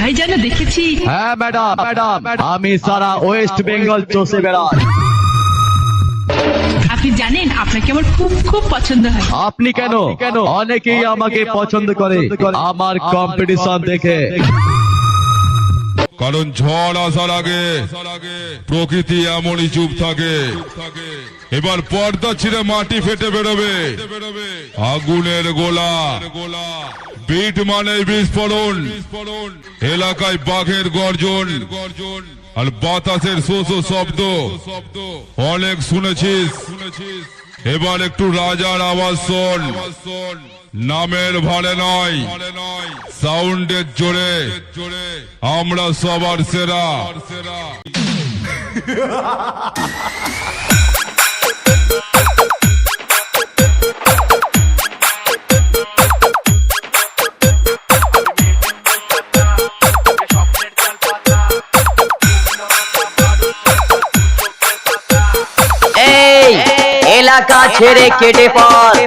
কোথায় যেন দেখেছি। হ্যাঁ ম্যাডাম, আমি সারা ওয়েস্ট বেঙ্গল চষে বেড়াই। আপনি জানেন আপনাকে আমার খুব খুব পছন্দ হয়। আপনি কেন? অনেকেই আমাকে পছন্দ করে আমার কম্পিটিশন দেখে। কারণ ঝড় আসার আগে প্রকৃতি এমনই চুপ থাকে। এবার পর্দা ছিঁড়ে মাটি ফেটে বেরোবে আগুনের গোলা। বিট মানে বিস্ফোরণ, এলাকায় বাঘের গর্জন আর বাতাসের শোষো শব্দ অনেক শুনেছিস। এবার একটু রাজার আওয়াজ শোন। নামের ভারে নয়, সাউন্ডের জোরে আমরা সবার সেরা। এই এলাকা ছেড়ে কেটে পড়।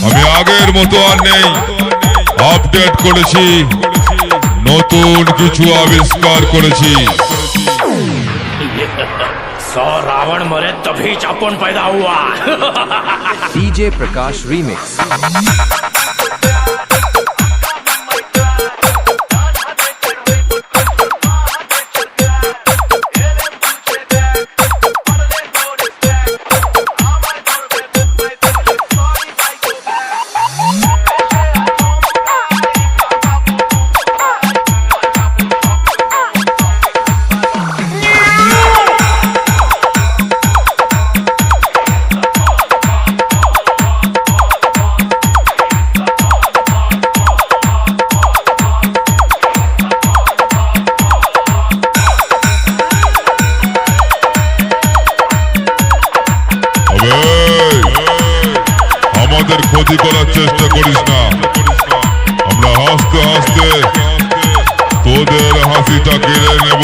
আমি আগের মতো আর নেই, আপডেট করেছি, নতুন কিছু আবিষ্কার করেছি। रावण मरे तभी चापन पैदा हुआ। डीजे प्रकाश रीमिक्स। আমাদের ক্ষতি করার চেষ্টা করিস না, আমরা হাসতে হাসতে তোদের হাসিটা কেড়ে নেব,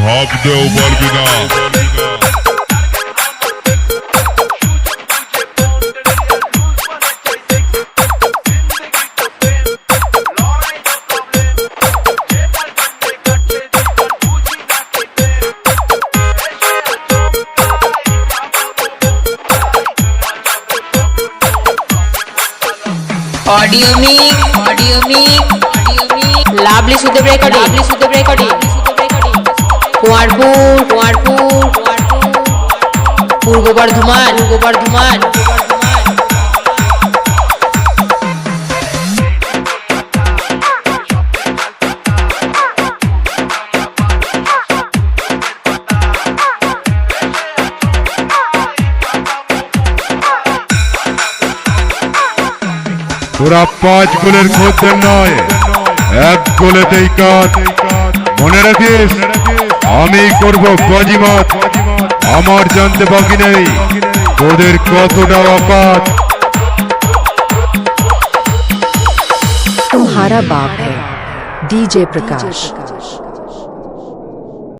ভাবতেও পারবি না। ऑडियो मिक लाभली सुदेव रेकर्डिंग कुआरपुर पूर्व बर्धमान তোরা 5 গোলের খোঁজদের নয়, 1 গোলেতেই কাজ। মনে রাখিস, আমি করব বাজিমাত, আমার জানতে বাকি নেই তোদের কতটা औकात। तुम्हारा बाप है डीजे प्रकाश।